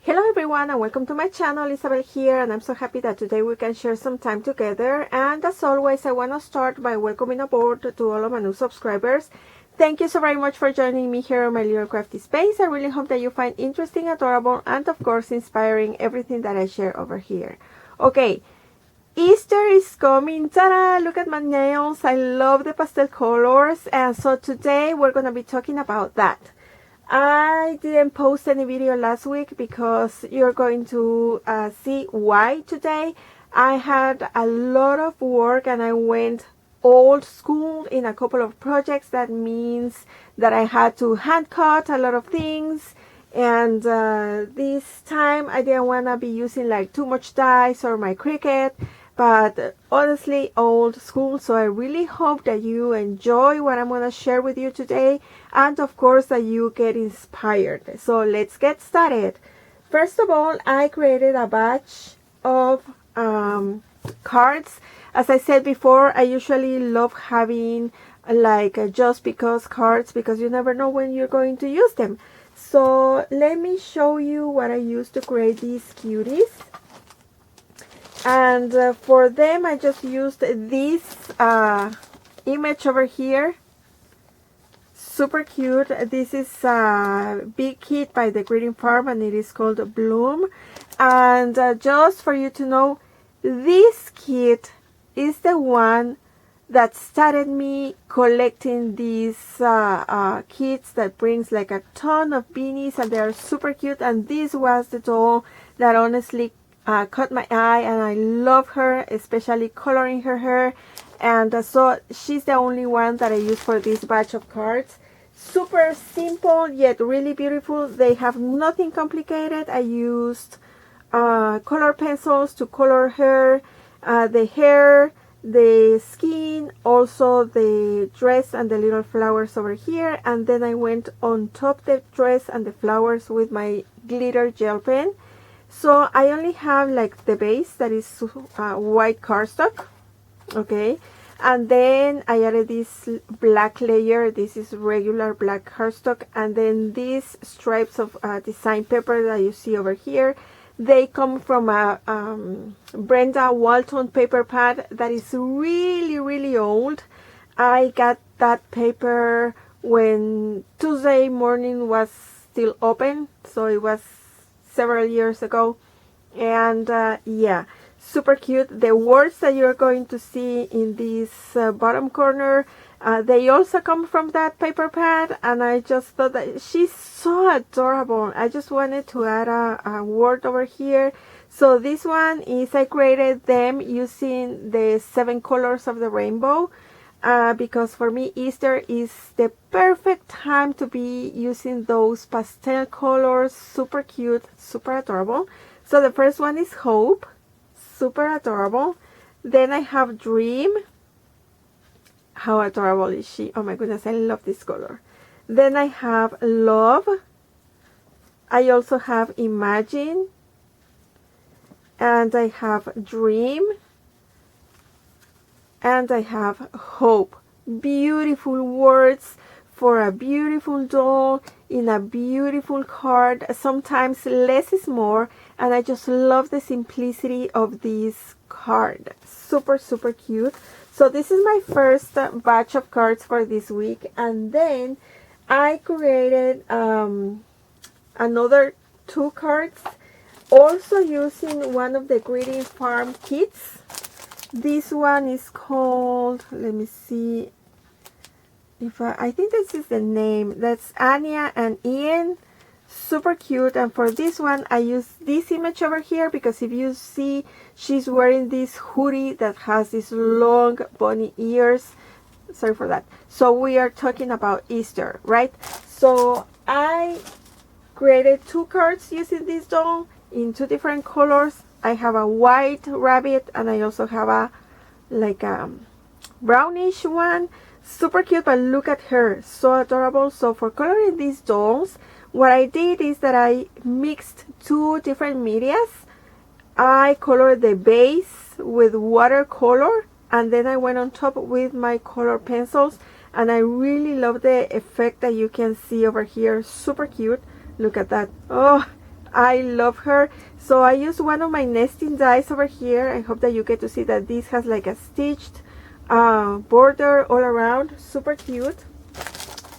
Hello everyone and welcome to my channel. Isabel here, and I'm so happy that today we can share some time together. And as always, I want to start by welcoming aboard to all of my new subscribers. Thank you so very much for joining me here on my little crafty space. I really hope that you find interesting, adorable, and of course inspiring everything that I share over here. Okay, Easter is coming. Ta-da! Look at my nails. I love the pastel colors, and so today we're going to be talking about that. I didn't post any video last week because you're going to see why today. I had a lot of work and I went old school in a couple of projects. That means that I had to hand cut a lot of things, and this time I didn't want to be using like too much dies or my Cricut, but honestly old school. So I really hope that you enjoy what I'm going to share with you today, and of course that you get inspired. So let's get started. First of all, I created a batch of cards. As I said before, I usually love having like just because cards, because you never know when you're going to use them. So let me show you what I used to create these cuties. And for them I just used this image over here. Super cute. This is a big kit by the Greeting Farm and it is called Bloom. And just for you to know, this kit is the one that started me collecting these kits that brings like a ton of beanies, and they are super cute. And this was the doll that honestly caught my eye, and I love her, especially coloring her hair. And so she's the only one that I use for this batch of cards. Super simple yet really beautiful. They have nothing complicated. I used color pencils to color her, the hair, the skin, also the dress and the little flowers over here. And then I went on top the dress and the flowers with my glitter gel pen. So I only have like the base that is white cardstock, okay, and then I added this black layer. This is regular black cardstock, and then these stripes of design paper that you see over here, they come from a Brenda Walton paper pad that is really old. I got that paper when Tuesday morning was still open, so it was several years ago. And yeah, super cute. The words that you're going to see in this bottom corner, they also come from that paper pad, and I just thought that she's so adorable. I just wanted to add a word over here. So this one is, I created them using the 7 colors of the rainbow, because for me Easter is the perfect time to be using those pastel colors. Super cute, super adorable. So the first one is Hope, super adorable. Then I have Dream. How adorable is she? Oh my goodness, I love this color. Then I have Love. I also have Imagine, and I have Dream, and I have Hope. Beautiful words for a beautiful doll in a beautiful card. Sometimes less is more, and I just love the simplicity of this card. Super cute. So this is my first batch of cards for this week, and then I created another 2 cards also using one of the Greeting Farm kits. This one is called, let me see if I think this is the name. That's Anya and Ian. Super cute. And for this one I use this image over here because if you see, she's wearing this hoodie that has these long bunny ears. Sorry for that. So we are talking about Easter, right? So I created 2 cards using this doll in 2 different colors. I have a white rabbit, and I also have a like a brownish one. Super cute, but look at her, so adorable. So for coloring these dolls, what I did is that I mixed 2 different medias. I colored the base with watercolor, and then I went on top with my color pencils, and I really love the effect that you can see over here. Super cute. Look at that. Oh, I love her. So I used one of my nesting dies over here. I hope that you get to see that this has like a stitched border all around. Super cute.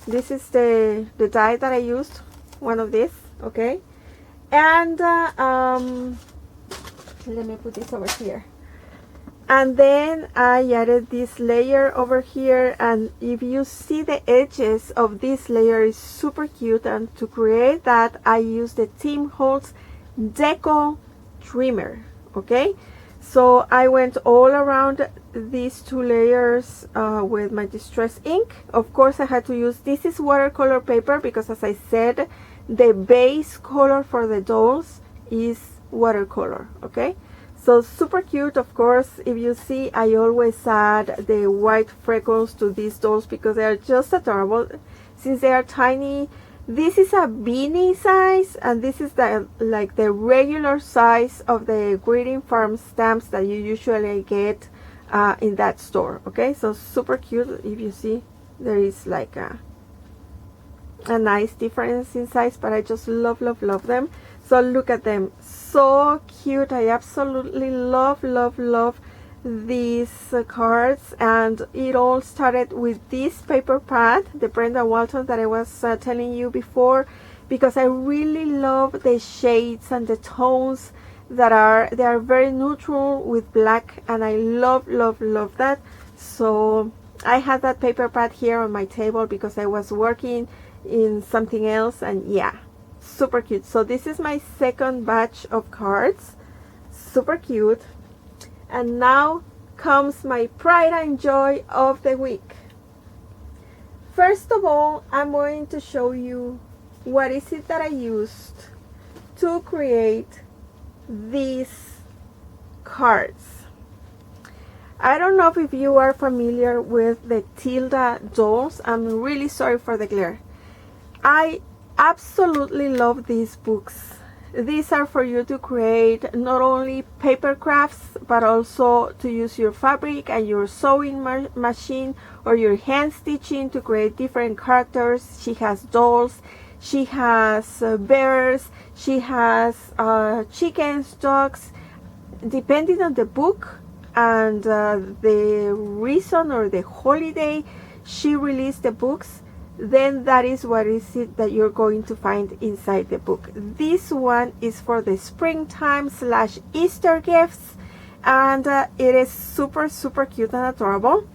This is the die that I used, one of these, okay? And let me put this over here. And then I added this layer over here, and if you see the edges of this layer is super cute, and to create that I used the Tim Holtz Deco trimmer, okay? So I went all around these two layers with my distress ink. Of course I had to use, this is watercolor paper because as I said, the base color for the dolls is watercolor, okay? So super cute. Of course, if you see, I always add the white freckles to these dolls because they are just adorable. Since they are tiny, this is a beanie size, and this is the like the regular size of the Greeting Farm stamps that you usually get in that store. Okay, so super cute. If you see, there is like a nice difference in size, but I just love them. So look at them, so cute. I absolutely love these cards, and it all started with this paper pad, the Brenda Walton that I was telling you before, because I really love the shades and the tones that they are very neutral with black, and I love that. So I had that paper pad here on my table because I was working in something else, and yeah, super cute. So this is my second batch of cards, super cute. And now comes my pride and joy of the week. First of all, I'm going to show you what is it that I used to create these cards. I don't know if you are familiar with the Tilda dolls. I'm really sorry for the glare. I absolutely love these books. These are for you to create not only paper crafts, but also to use your fabric and your sewing machine or your hand stitching to create different characters. She has dolls, she has bears, she has chickens, dogs. Depending on the book and the reason or the holiday she released the books, then that is what is it that you're going to find inside the book. This one is for the springtime / Easter gifts, and it is super cute and adorable.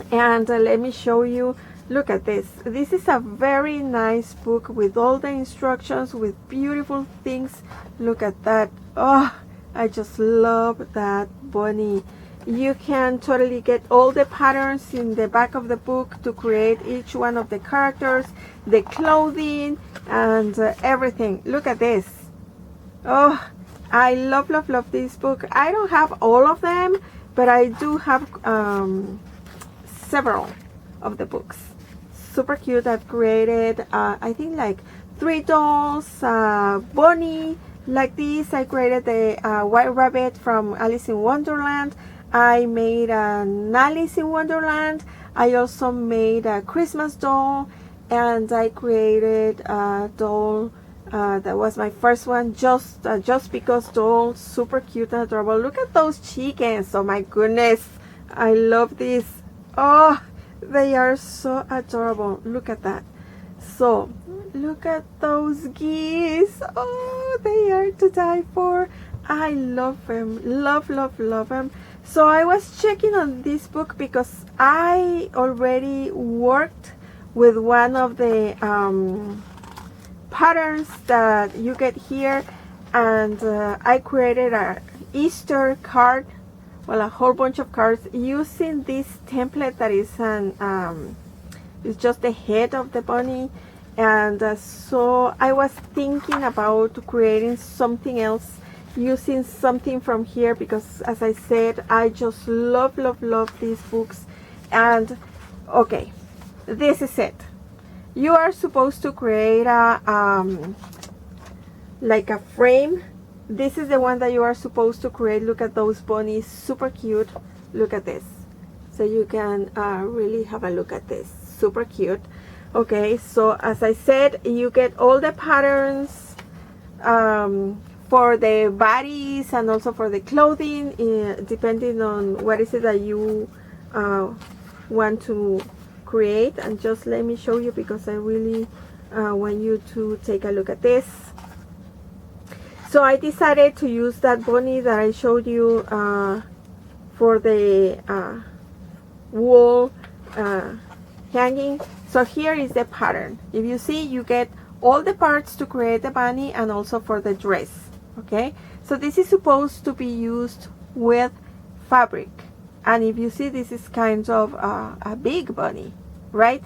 And let me show you, look at this. This is a very nice book with all the instructions, with beautiful things. Look at that. Oh, I just love that bunny. You can totally get all the patterns in the back of the book to create each one of the characters, the clothing, and everything. Look at this. Oh, I love this book. I don't have all of them, but I do have several of the books. Super cute. I've created, I think, like 3 dolls, bunny, like this. I created the White Rabbit from Alice in Wonderland. I made an Alice in Wonderland. I also made a Christmas doll, and I created a doll that was my first one, just because doll. Super cute and adorable. Look at those chickens. Oh my goodness, I love this. Oh, they are so adorable. Look at that. So look at those geese. Oh, they are to die for. I love them. Love them. So I was checking on this book because I already worked with one of the patterns that you get here, and I created a Easter card, well, a whole bunch of cards using this template that is it's just the head of the bunny. And so I was thinking about creating something else using something from here, because as I said, I just love these books. And okay, this is it. You are supposed to create a like a frame. This is the one that you are supposed to create. Look at those bunnies, super cute. Look at this. So you can really have a look at this, super cute. Okay, so as I said, you get all the patterns for the bodies and also for the clothing, depending on what is it that you want to create. And just let me show you, because I really want you to take a look at this. So I decided to use that bunny that I showed you for the wool hanging. So here is the pattern. If you see, you get all the parts to create the bunny and also for the dress. Okay, so this is supposed to be used with fabric, and if you see, this is kind of a big bunny, right?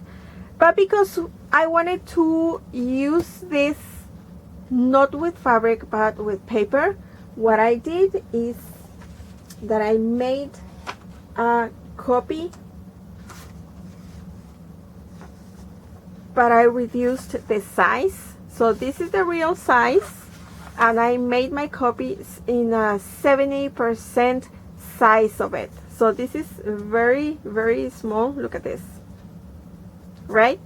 But because I wanted to use this not with fabric but with paper, what I did is that I made a copy, but I reduced the size. So this is the real size, and I made my copies in a 70% size of it. So this is very, very small. Look at this, right?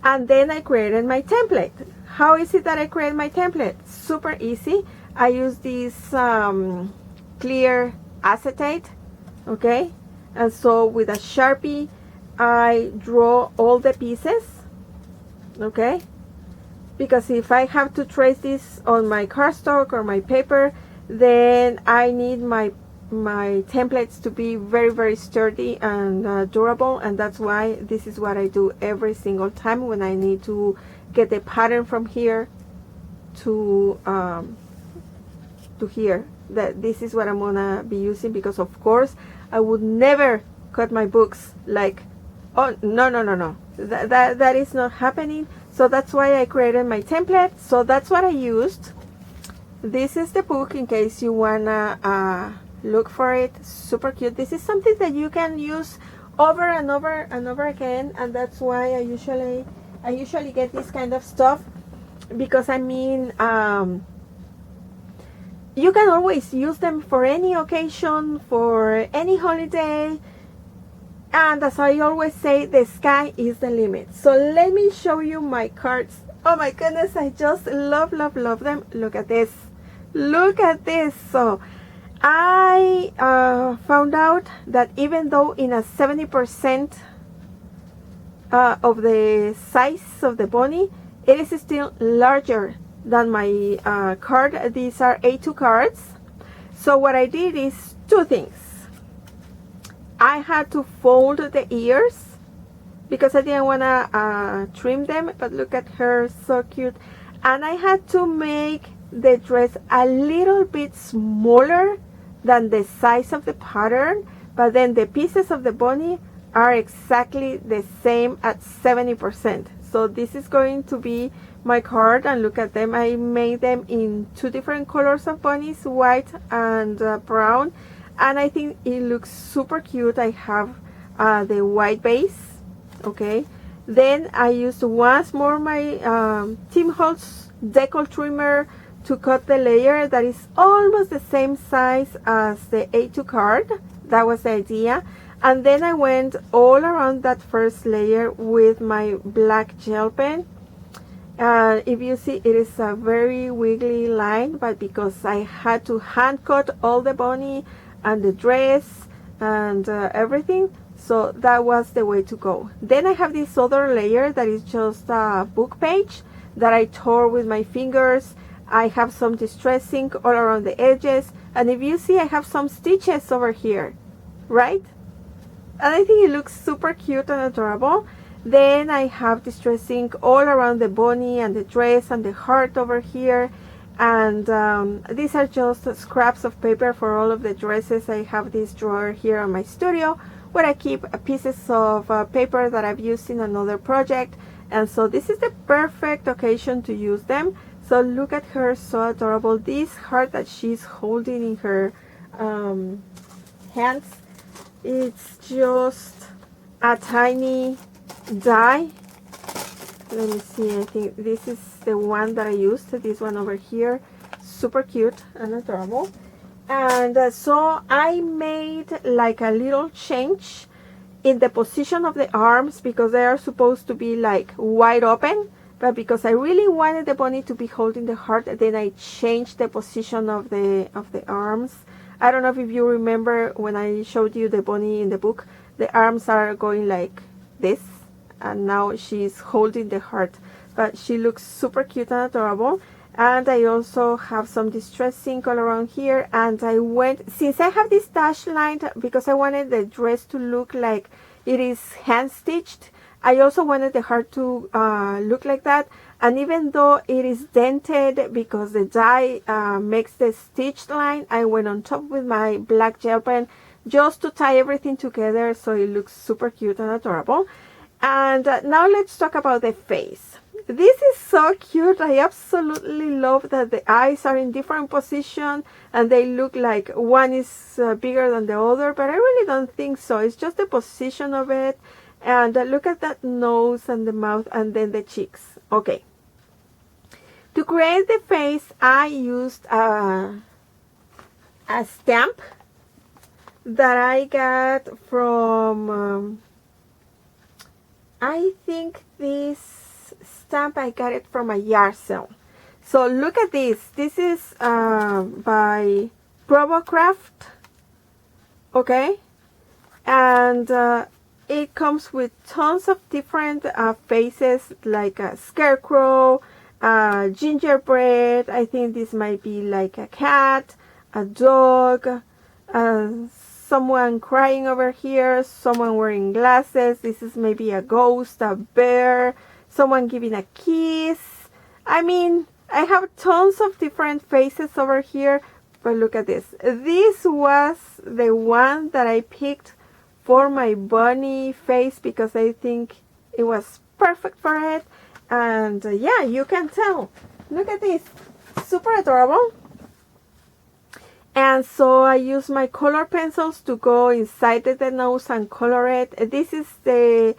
And then I created my template. How is it that I create my template? Super easy. I use this clear acetate, okay? And so with a Sharpie, I draw all the pieces, okay? Because if I have to trace this on my cardstock or my paper, then I need my templates to be very, very sturdy and durable, and that's why this is what I do every single time when I need to get the pattern from here to here. That this is what I'm gonna be using, because of course I would never cut my books like, oh no, that is not happening. So that's why I created my template. So that's what I used. This is the book in case you wanna look for it. Super cute. This is something that you can use over and over and over again, and that's why I usually get this kind of stuff, because I mean, you can always use them for any occasion, for any holiday. And as I always say, the sky is the limit. So let me show you my cards. Oh my goodness, I just love them. Look at this. Look at this. So I found out that even though in a 70% of the size of the bunny, it is still larger than my card. These are A2 cards. So what I did is two things. I had to fold the ears because I didn't want to trim them, but look at her, so cute. And I had to make the dress a little bit smaller than the size of the pattern, but then the pieces of the bunny are exactly the same at 70%. So this is going to be my card, and look at them. I made them in two different colors of bunnies, white and brown, and I think it looks super cute. I have the white base, okay. Then I used once more my Tim Holtz decal trimmer to cut the layer that is almost the same size as the A2 card. That was the idea. And then I went all around that first layer with my black gel pen. If you see, it is a very wiggly line, but because I had to hand cut all the bunny and the dress and everything, so that was the way to go. Then I have this other layer that is just a book page that I tore with my fingers. I have some distress ink all around the edges, and if you see, I have some stitches over here, right? And I think it looks super cute and adorable. Then I have distress ink all around the bunny and the dress and the heart over here. And these are just scraps of paper for all of the dresses. I have this drawer here in my studio where I keep pieces of paper that I've used in another project. And so this is the perfect occasion to use them. So look at her, so adorable. This heart that she's holding in her hands, it's just a tiny die. Let me see, I think this is the one that I used, this one over here. Super cute and adorable. And so I made like a little change in the position of the arms, because they are supposed to be like wide open, but because I really wanted the bunny to be holding the heart, then I changed the position of the arms. I don't know if you remember when I showed you the bunny in the book, the arms are going like this, and now she's holding the heart. But she looks super cute and adorable. And I also have some distress ink all around here, and I went, since I have this dash line, because I wanted the dress to look like it is hand stitched, I also wanted the heart to look like that. And even though it is dented because the dye makes the stitched line, I went on top with my black gel pen just to tie everything together so it looks super cute and adorable. And now let's talk about the face. This is so cute. I absolutely love that the eyes are in different positions and they look like one is bigger than the other, but I really don't think so. It's just the position of it. And look at that nose and the mouth and then the cheeks. Okay. To create the face, I used a stamp that I got from, I think this stamp, I got it from a yard sale. So look at this. This is by Craft. Okay. And it comes with tons of different faces, like a scarecrow, gingerbread. I think this might be like a cat, a dog, someone crying over here, someone wearing glasses. This is maybe a ghost, a bear, someone giving a kiss. I mean, I have tons of different faces over here, but look at this. This was the one that I picked for my bunny face because I think it was perfect for it. And yeah, you can tell. Look at this. Super adorable. And so I use my color pencils to go inside the nose and color it. This is the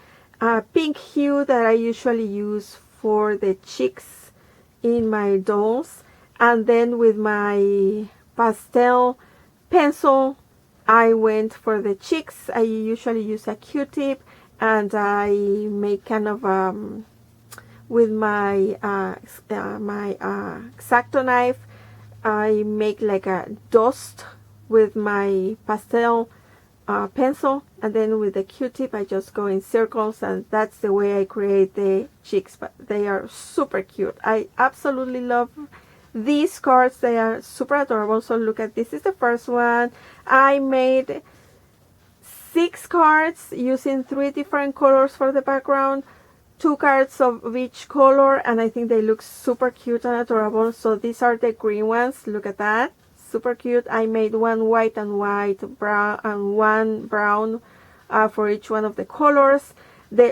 pink hue that I usually use for the cheeks in my dolls. And then with my pastel pencil, I went for the cheeks. I usually use a Q-tip, and I make kind of with my X-Acto knife, I make like a dust with my pastel pencil, and then with the Q-tip I just go in circles, and that's the way I create the cheeks. But they are super cute. I absolutely love these cards. They are super adorable. So look at this. Is the first one. I made 6 cards using 3 different colors for the background, 2 cards of each color, and I think they look super cute and adorable. So these are the green ones. Look at that. Super cute. I made one white and brown and one brown for each one of the colors.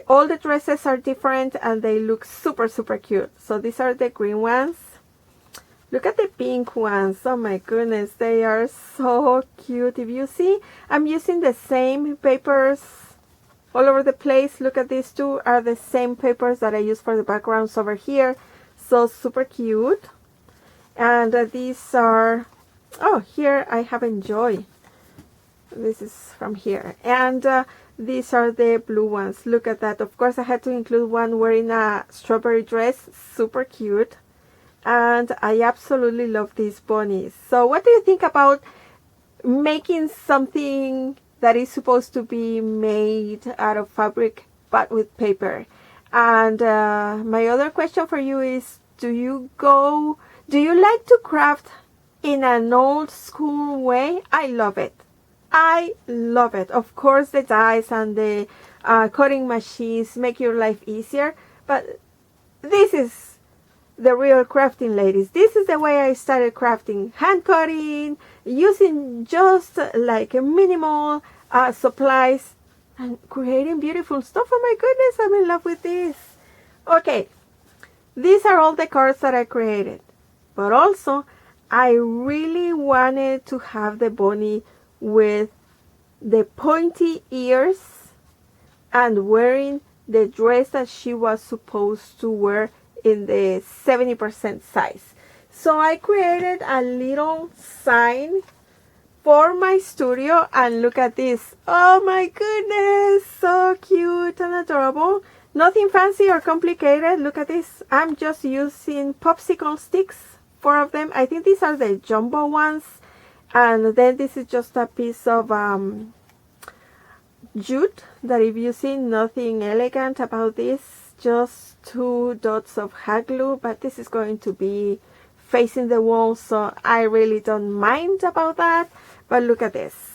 All the dresses are different and they look super cute. So these are the green ones. Look at the pink ones. Oh my goodness, they are so cute. If you see, I'm using the same papers all over the place. Look at these two are the same papers that I use for the backgrounds over here. So super cute. And these are, oh, here I have Enjoy. This is from here. And these are the blue ones. Look at that. Of course, I had to include one wearing a strawberry dress. Super cute. And I absolutely love these bunnies. So what do you think about making something that is supposed to be made out of fabric but with paper? And my other question for you is, do you like to craft in an old school way? I love it. I love it. Of course, the dies and the cutting machines make your life easier, but this is the real crafting, ladies. This is the way I started crafting. Hand cutting, using just like a minimal supplies and creating beautiful stuff. Oh my goodness, I'm in love with this. Okay, these are all the cards that I created. But also, I really wanted to have the bunny with the pointy ears and wearing the dress that she was supposed to wear in the 70% size. So I created a little sign for my studio, and look at this. Oh my goodness, so cute and adorable. Nothing fancy or complicated. Look at this. I'm just using popsicle sticks, 4 of them. I think these are the jumbo ones. And then this is just a piece of jute that if you see, nothing elegant about this. Just 2 dots of hot glue. But this is going to be facing the wall, so I really don't mind about that. But look at this.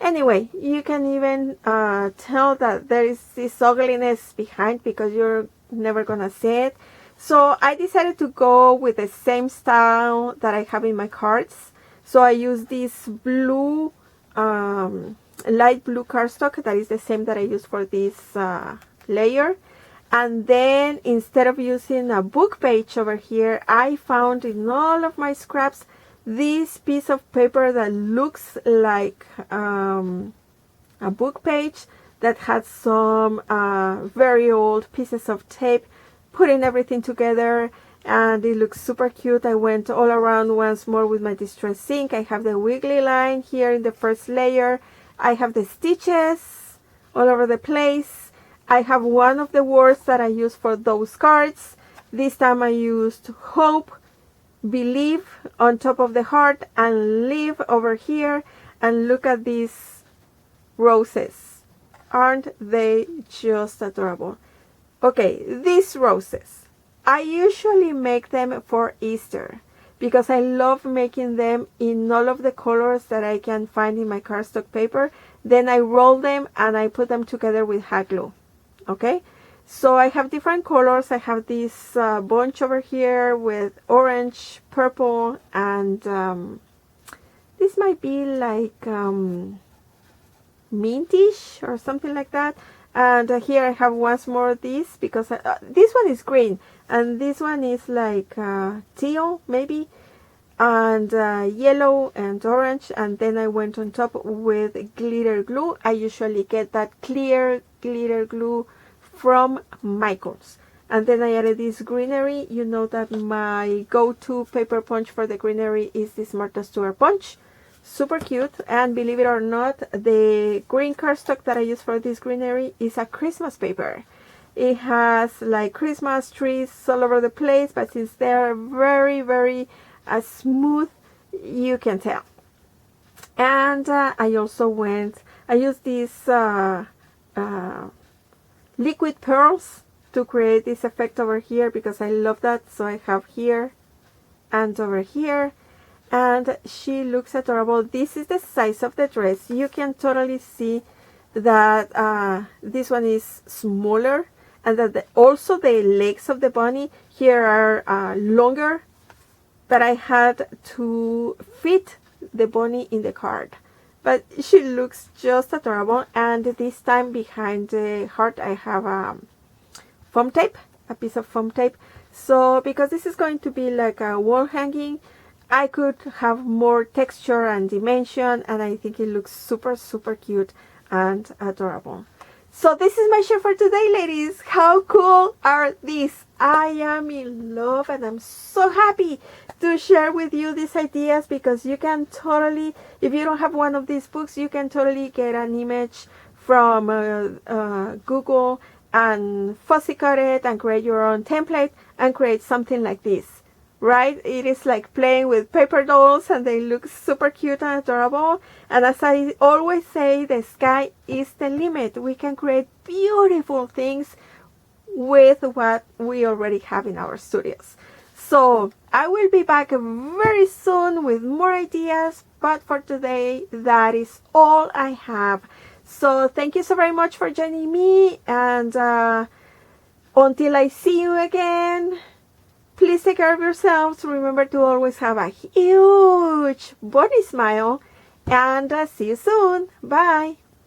Anyway, you can even tell that there is this ugliness behind because you're never gonna see it. So I decided to go with the same style that I have in my cards. So I use this blue, light blue cardstock that is the same that I use for this layer. And then instead of using a book page over here, I found in all of my scraps this piece of paper that looks like a book page that had some very old pieces of tape, putting everything together, and it looks super cute. I went all around once more with my distress ink. I have the wiggly line here in the first layer. I have the stitches all over the place. I have one of the words that I use for those cards. This time I used hope, believe on top of the heart, and live over here. And look at these roses. Aren't they just adorable? Okay, these roses, I usually make them for Easter because I love making them in all of the colors that I can find in my cardstock paper. Then I roll them and I put them together with hot glue. Okay, so I have different colors. I have this bunch over here with orange, purple, and this might be like mintish or something like that. And here I have once more of this because this one is green and this one is like teal maybe, and yellow and orange. And then I went on top with glitter glue. I usually get that clear glitter glue from Michaels. And then I added this greenery. You know that my go-to paper punch for the greenery is this Martha Stewart punch. Super cute. And believe it or not, the green cardstock that I use for this greenery is a Christmas paper. It has like Christmas trees all over the place, but since they're very, very smooth, you can tell. And I used these liquid pearls to create this effect over here because I love that. So I have here and over here, and she looks adorable. This is the size of the dress. You can totally see that this one is smaller, and that also the legs of the bunny here are longer, but I had to fit the bunny in the card. But she looks just adorable. And this time behind the heart I have foam tape, a piece of foam tape. So because this is going to be like a wall hanging, I could have more texture and dimension, and I think it looks super, super cute and adorable. So this is my share for today, ladies. How cool are these? I am in love, and I'm so happy to share with you these ideas because you can totally, if you don't have one of these books, you can totally get an image from Google and fussy cut it and create your own template and create something like this. Right? It is like playing with paper dolls, and they look super cute and adorable. And as I always say, the sky is the limit. We can create beautiful things with what we already have in our studios. So I will be back very soon with more ideas, but for today, that is all I have. So thank you so very much for joining me, and until I see you again, please take care of yourselves. Remember to always have a huge bunny smile, and see you soon. Bye.